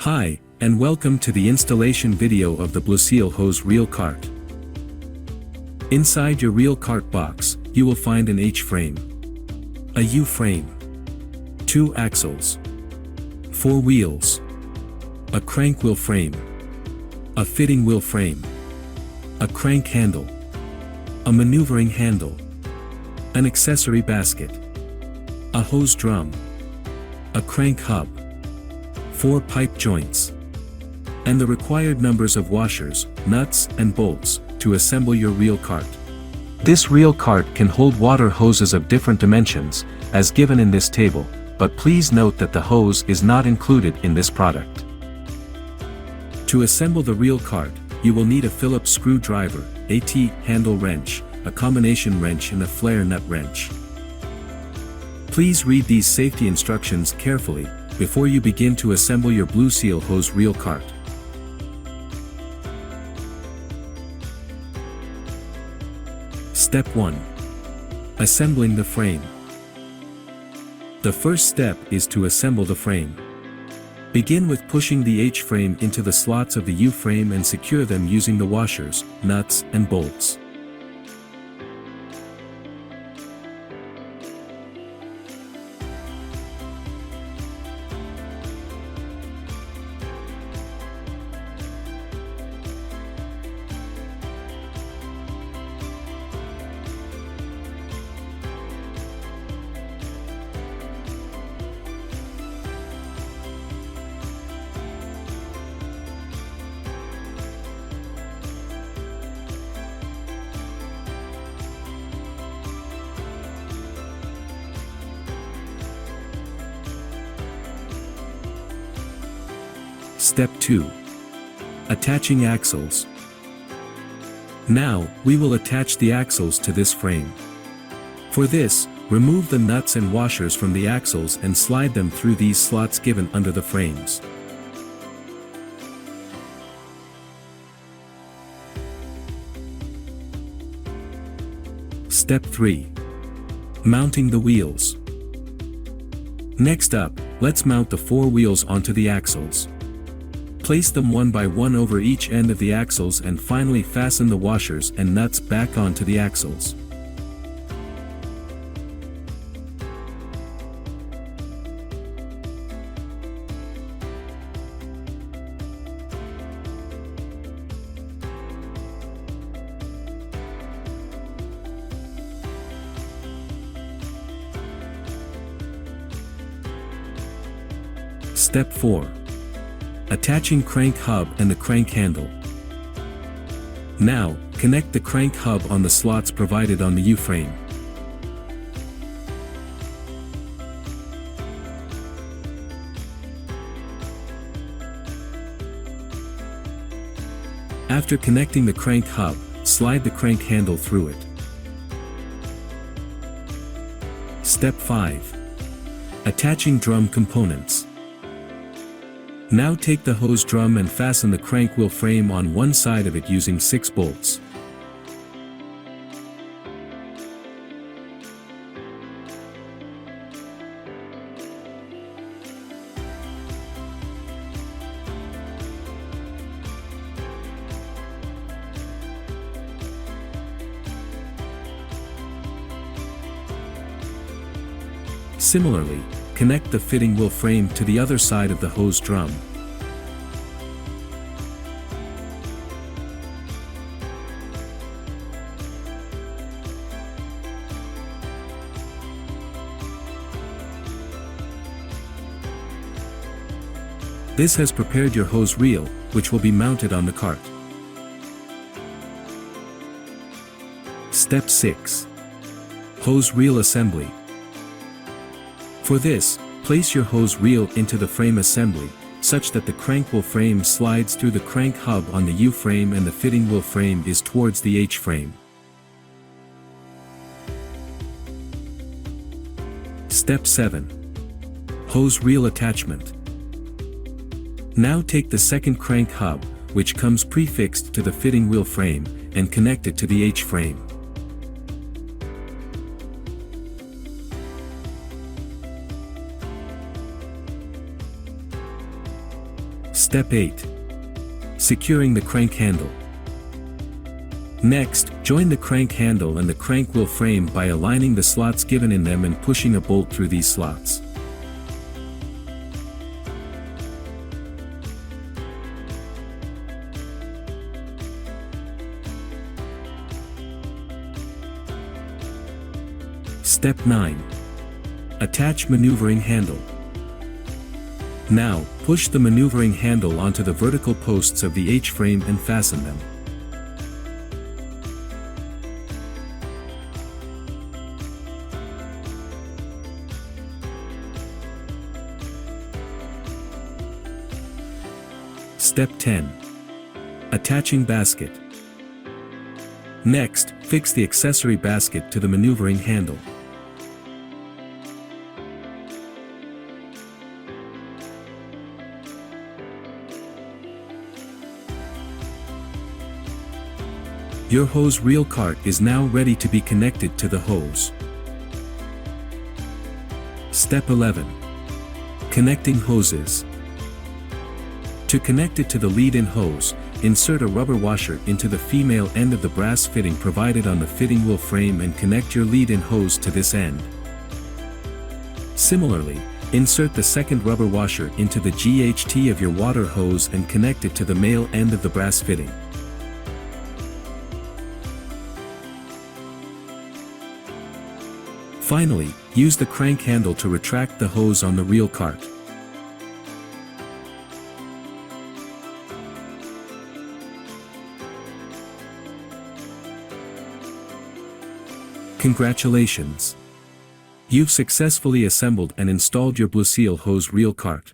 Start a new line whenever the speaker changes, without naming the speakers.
Hi, and welcome to the installation video of the BluSeal Hose Reel Cart. Inside your reel cart box, you will find an H-frame, a U-frame, 2 axles, 4 wheels, a crank wheel frame, a fitting wheel frame, a crank handle, a maneuvering handle, an accessory basket, a hose drum, a crank hub, 4 pipe joints, and the required numbers of washers, nuts, and bolts to assemble your reel cart. This reel cart can hold water hoses of different dimensions, as given in this table, but please note that the hose is not included in this product. To assemble the reel cart, you will need a Phillips screwdriver, a T-handle wrench, a combination wrench and a flare nut wrench. Please read these safety instructions carefully before you begin to assemble your BluSeal Hose Reel Cart. Step 1. Assembling the frame. The first step is to assemble the frame. Begin with pushing the H-frame into the slots of the U-frame and secure them using the washers, nuts, and bolts. Step 2. Attaching axles. Now, we will attach the axles to this frame. For this, remove the nuts and washers from the axles and slide them through these slots given under the frames. Step 3. Mounting the wheels. Next up, let's mount the 4 wheels onto the axles. Place them one by one over each end of the axles and finally fasten the washers and nuts back onto the axles. Step 4. Attaching crank hub and the crank handle. Now, connect the crank hub on the slots provided on the U-frame. After connecting the crank hub, slide the crank handle through it. Step 5. Attaching drum components. Now take the hose drum and fasten the crank wheel frame on one side of it using 6 bolts. Similarly, connect the fitting wheel frame to the other side of the hose drum. This has prepared your hose reel, which will be mounted on the cart. Step 6. Hose reel assembly. For this, place your hose reel into the frame assembly, such that the crank wheel frame slides through the crank hub on the U-frame and the fitting wheel frame is towards the H-frame. Step 7. Hose reel attachment. Now take the second crank hub, which comes prefixed to the fitting wheel frame, and connect it to the H-frame. Step 8. Securing the crank handle. Next, join the crank handle and the crank wheel frame by aligning the slots given in them and pushing a bolt through these slots. Step 9. Attach maneuvering handle. Now, push the maneuvering handle onto the vertical posts of the H-frame and fasten them. Step 10. Attaching basket. Next, fix the accessory basket to the maneuvering handle. Your hose reel cart is now ready to be connected to the hose. Step 11. Connecting hoses. To connect it to the lead-in hose, insert a rubber washer into the female end of the brass fitting provided on the fitting wheel frame and connect your lead-in hose to this end. Similarly, insert the second rubber washer into the GHT of your water hose and connect it to the male end of the brass fitting. Finally, use the crank handle to retract the hose on the reel cart. Congratulations! You've successfully assembled and installed your BluSeal Hose Reel Cart.